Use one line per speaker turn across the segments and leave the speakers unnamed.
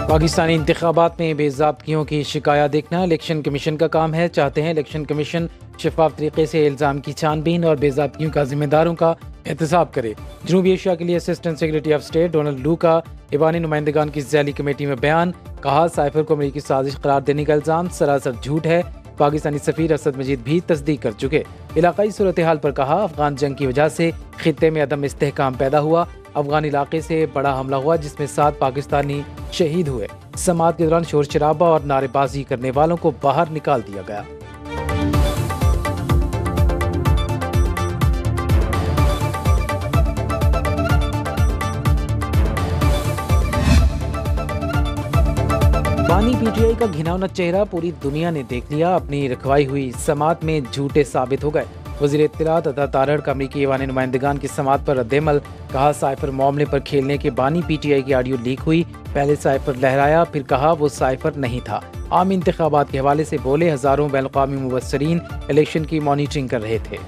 पाकिस्तानी इंतखाबात में बेज़ाब्तियों की शिकायत देखना इलेक्शन कमीशन का काम है। चाहते हैं इलेक्शन कमीशन शफाफ तरीके से इल्ज़ाम की छानबीन और बेज़ाब्तियों का जिम्मेदारों का एहतसाब करे। जनूबी एशिया के लिए assistant secretary of state Donald लू का ईवानी नुमाइंदगान की ज़ैली कमेटी में बयान। कहा, साइफर को अमरीकी साजिश करार देने का इल्ज़ाम सरासर झूठ है। पाकिस्तानी सफीर असद मजीद भी तस्दीक कर चुके। इलाकाई सूरत हाल पर कहा, अफगान जंग की वजह से खित्ते में अदम इस्तेहकाम पैदा हुआ। अफगान इलाके से बड़ा हमला हुआ जिसमें 7 पाकिस्तानी शहीद हुए। समात के दौरान शोर शराबा और नारेबाजी करने वालों को बाहर निकाल दिया गया। बानी पीटीआई का घिनौना चेहरा पूरी दुनिया ने देख लिया। अपनी रखवाई हुई समात में झूठे साबित हो गए। वज़ीर इत्तलात अता तारड़ का अमरीकी ईवान नुमाइंदगान की समात पर रद्देमल। कहा, साइफर मामले पर खेलने के बानी पीटीआई की ऑडियो लीक हुई। पहले साइफर लहराया, फिर कहा वो साइफर नहीं था। आम इंतखाबात के हवाले से बोले, हजारों बैनुल-अक़वामी मुबस्सिरीन इलेक्शन की मॉनिटरिंग कर रहे थे।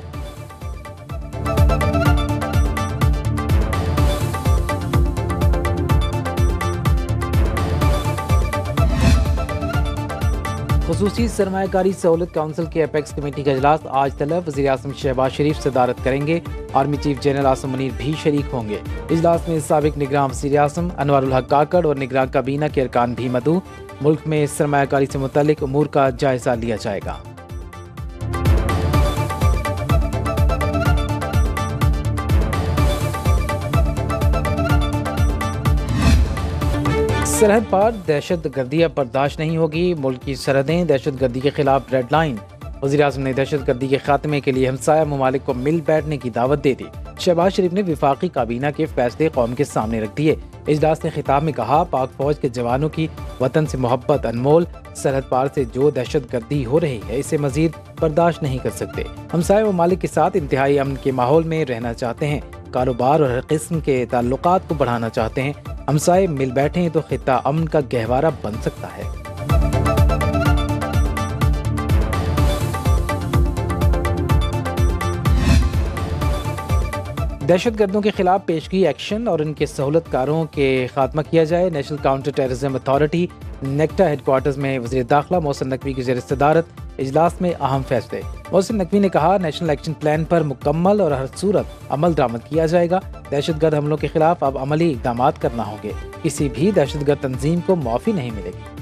ख़ुसूसी सरमायाकारी सहूलत काउंसिल के एपेक्स कमेटी का इजलास आज तलब। वज़ीर आज़म शहबाज शरीफ सदारत करेंगे। Army chief general Asim Munir भी शरीक होंगे। इजलास में साबिक निगरान वज़ीर आज़म अनवारुल हक काकड़ और निगरान काबीना के अरकान भी मदऊ। मुल्क में सरमायाकारी से मुतल्लिक उमूर का जायजा लिया जाएगा। सरहद पार दहशत गर्दी अब बर्दाश्त नहीं होगी। मुल्क की सरहदें दहशत गर्दी के खिलाफ रेड लाइन। वज़ीर आज़म ने दहशत गर्दी के खात्मे के लिए हमसाया ममालिक को मिल बैठने की दावत दे दी। शहबाज शरीफ ने विफाकी काबीना के फैसले कौम के सामने रख दिए। इजलास ने खिताब में कहा, पाक फौज के जवानों की वतन से मोहब्बत अनमोल। सरहद पार से जो दहशत गर्दी हो रही है इसे मजीद बर्दाश्त नहीं कर सकते। हमसाया ममालिक के साथ इंतहाई अमन के माहौल में रहना चाहते हैं। कारोबार और हर किस्म के ताल्लुकात को बढ़ाना चाहते हैं। हमसाए मिल बैठे तो खित्ता अमन का गहवारा बन सकता है। दहशतगर्दों के खिलाफ पेशगी एक्शन और इनके सहूलतकारों के खात्मा किया जाए। National counter terrorism authority NACTA headquarters में वज़ीर दाखिला मोहसिन नकवी की ज़ेर सदारत इजलास में अहम फैसले। मोहसिन नकवी ने कहा, नेशनल एक्शन प्लान पर मुकम्मल और हर सूरत अमल दरामद किया जाएगा। दहशतगर्द हमलों के खिलाफ अब अमली इक़दामात करना होंगे। किसी भी दहशतगर्द तंजीम को माफ़ी नहीं मिलेगी।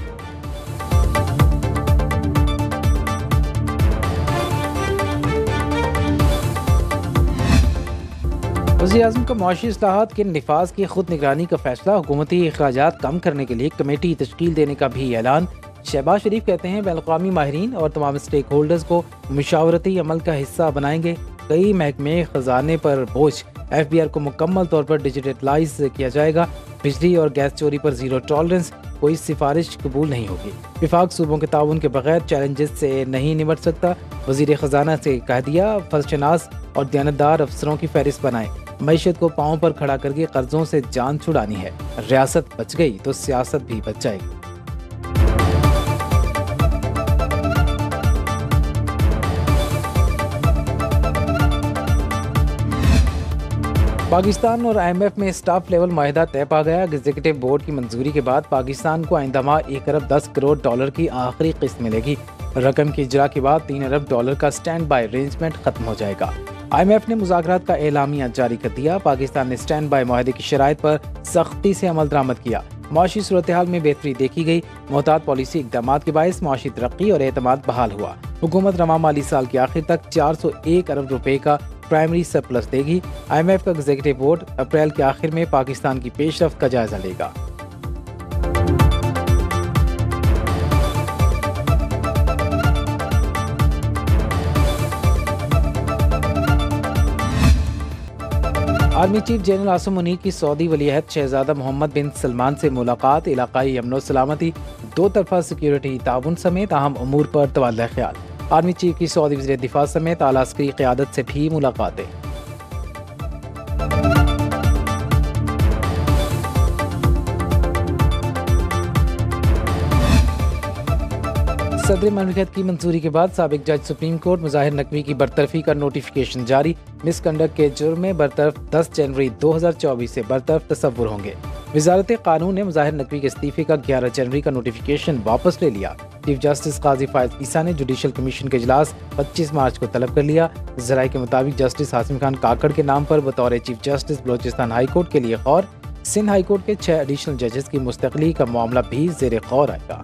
वज़ीर आज़म का मुआशी इस्लाहात के निफाज की खुद निगरानी का फैसला। हुकूमती अखराजात कम करने के लिए कमेटी तश्कील देने का भी ऐलान। शहबाज शरीफ कहते हैं, बैनुल-अक़वामी माहिरीन और तमाम स्टेक होल्डर्स को मुशावरती अमल का हिस्सा बनाएंगे। कई महकमे खजाने पर बोझ। FBI को मुकम्मल तौर पर डिजिटलाइज किया जाएगा। बिजली और गैस चोरी पर जीरो टॉलरेंस। कोई सिफारिश कबूल नहीं होगी। विफाक सूबों के ताउन के बगैर चैलेंजेस से नहीं निपट सकता। वज़ीर खजाना से कह दिया, फर्जशनास और दयानतदार अफसरों की फहरिस्त बनाएं। मईशत को पांव पर खड़ा करके कर्जों से जान छुड़ानी है। रियासत बच गई तो सियासत भी बच जाएगी। पाकिस्तान और IMF में स्टाफ लेवल माहिदा तय पा गया। एग्जीक्यूटिव बोर्ड की मंजूरी के बाद पाकिस्तान को आइंदा माह 1 अरब 10 करोड़ डॉलर की आखिरी किस्त मिलेगी। रकम की इजरा के बाद 3 अरब डॉलर का स्टैंड बाय अरेंजमेंट खत्म हो जाएगा। IMF ने मुज़ाकरात का एलामिया जारी कर दिया। पाकिस्तान ने स्टैंड बाय मुआहदे की शराइत पर सख्ती से अमल दरामद किया। मुआशी सूरत हाल में बेहतरी देखी गई। मोहतात पॉलिसी इक़दामात के बायस मुआशी तरक्की और एतमाद बहाल हुआ। हुकूमत रवा माली साल के आखिर तक 401 अरब रुपए का प्राइमरी सरप्लस देगी। IMF का एग्जीक्यूटिव बोर्ड अप्रैल के आखिर में पाकिस्तान की पेशरफ्त का जायजा लेगा। Army chief general Asim Munir की सऊदी वलीअहद शहजादा मोहम्मद बिन सलमान से मुलाकात। इलाकाई अमन सलामती, दो तरफा सिक्योरिटी ताउन समेत अहम उमूर पर तबादला ख्याल। आर्मी चीफ की सऊदी वज़ीर दिफा समेत आला अस्करी क़यादत से भी मुलाकातें। सदर ममलिकत की मंजूरी के बाद साबिक जज सुप्रीम कोर्ट मुज़ाहिर नकवी की बरतरफी का नोटिफिकेशन जारी। मिसकंडक्ट के जुर्म में बरतरफ 10 जनवरी 2024 से बरतरफ तसव्वुर होंगे। वजारत कानून ने मुज़ाहिर नकवी के इस्तीफे का 11 जनवरी का नोटिफिकेशन वापस ले लिया। चीफ जस्टिस काजी फायज ईसा ने जुडिशल कमीशन के इजलास 25 मार्च को तलब कर लिया। जराये के मुताबिक जस्टिस हासिम खान काकड़ के नाम पर बतौर chief justice Balochistan high court के लिए गौर। सिंध हाई कोर्ट के 6 एडिशनल जजेस की मुस्तकली का मामला भी ज़ेरे गौर आएगा।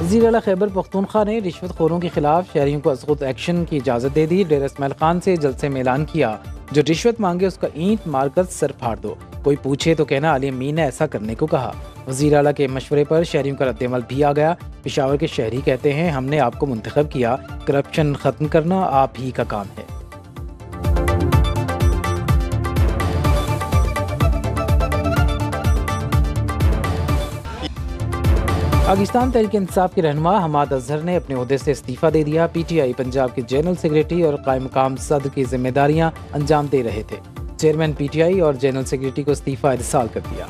वज़ीर आला खैबर पख्तूनख्वा ने रिश्वतखोरों के खिलाफ शहरियों को अज़गुत एक्शन की इजाज़त दे दी। डेरा इस्माइल खान से जलसे में ऐलान किया, जो रिश्वत मांगे उसका ईंट मारकर सर फाड़ दो, कोई पूछे तो कहना अली अमीन ने ऐसा करने को कहा। वज़ीर आला के मशवरे पर शहरियों का रद्दअमल भी आ गया। पेशावर के शहरी कहते हैं, हमने आपको मुंतखब किया, करप्शन ख़त्म करना आप ही का काम है। पाकिस्तान तहरीक इंसाफ के रहनुमा हमाद अजहर ने अपने ओहदे से इस्तीफा दे दिया। PTI पंजाब के जनरल सेक्रेटरी और कायम मकाम सदर की जिम्मेदारियां अंजाम दे रहे थे। चेयरमैन PTI और जनरल सेक्रेटरी को इस्तीफा इरसाल कर दिया।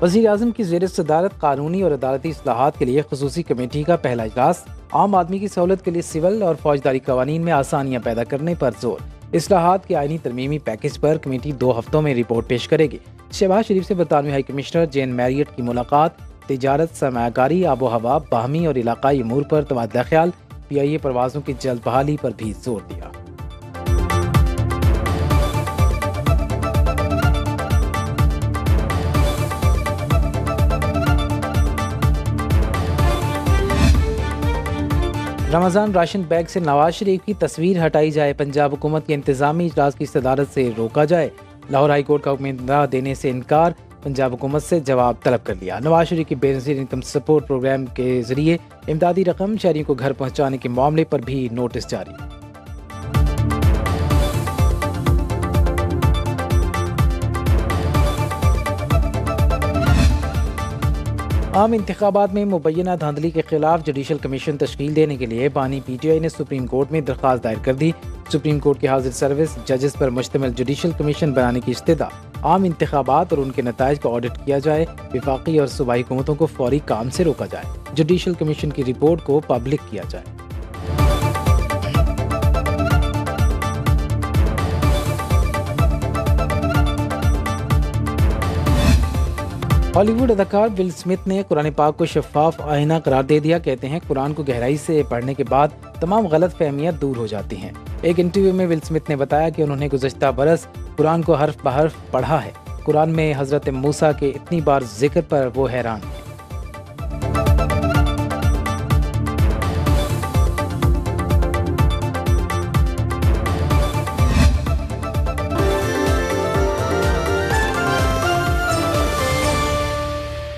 वज़ीर आज़म की ज़ेर सदारत कानूनी और अदालती इस्लाहात के लिए खुसूसी कमेटी का पहला इजलास। आम आदमी की सहूलत के लिए सिविल और फौजदारी कवानीन में आसानियाँ पैदा करने पर जोर। इस्लाहात के आईनी तरमीमी पैकेज पर कमेटी 2 हफ्तों में रिपोर्ट पेश करेगी। शहबाज शरीफ से बरतानवी हाई कमिश्नर जेन मैरियट की मुलाकात। तिजारत, सरमायाकारी, आबो हवा, बाहमी और इलाकाई अमूर पर तबादला ख्याल। PIA परवाज़ों की जल्द बहाली पर भी जोर दिया। रमज़ान राशन बैग से नवाज शरीफ की तस्वीर हटाई जाए। पंजाब हुकूमत के इंतजामी इजलास की सदारत से रोका जाए। लाहौर हाई कोर्ट का हुक्म देने से इनकार। पंजाब हुकूमत से जवाब तलब कर लिया। नवाज शरीफ की बेनज़ीर इनकम सपोर्ट प्रोग्राम के जरिए इमदादी रकम शहरियों को घर पहुँचाने के मामले पर भी नोटिस जारी। आम इंतखाबात में मुबैना धांधली के खिलाफ जुडिशल कमीशन तश्कील देने के लिए बानी PTI ने सुप्रीम कोर्ट में दरख्वास्त दायर कर दी। सुप्रीम कोर्ट के हाजिर सर्विस जजेस पर मुश्तमिल जुडिशल कमीशन बनाने की इस्तदा। आम इंतखाबात और उनके नताइज का ऑडिट किया जाए। वफाकी और सूबाई हुकूमतों को फौरी काम से रोका जाए। जुडिशल कमीशन की रिपोर्ट को पब्लिक किया जाए। हॉलीवुड अदाकार विल स्मिथ ने कुरान पाक को शफाफ आईना करार दे दिया। कहते हैं, कुरान को गहराई से पढ़ने के बाद तमाम गलत फहमियाँ दूर हो जाती हैं। एक इंटरव्यू में विल स्मिथ ने बताया कि उन्होंने गुज़श्ता बरस कुरान को हर्फ बहर्फ पढ़ा है। कुरान में हज़रत मूसा के इतनी बार जिक्र पर वो हैरान हैं।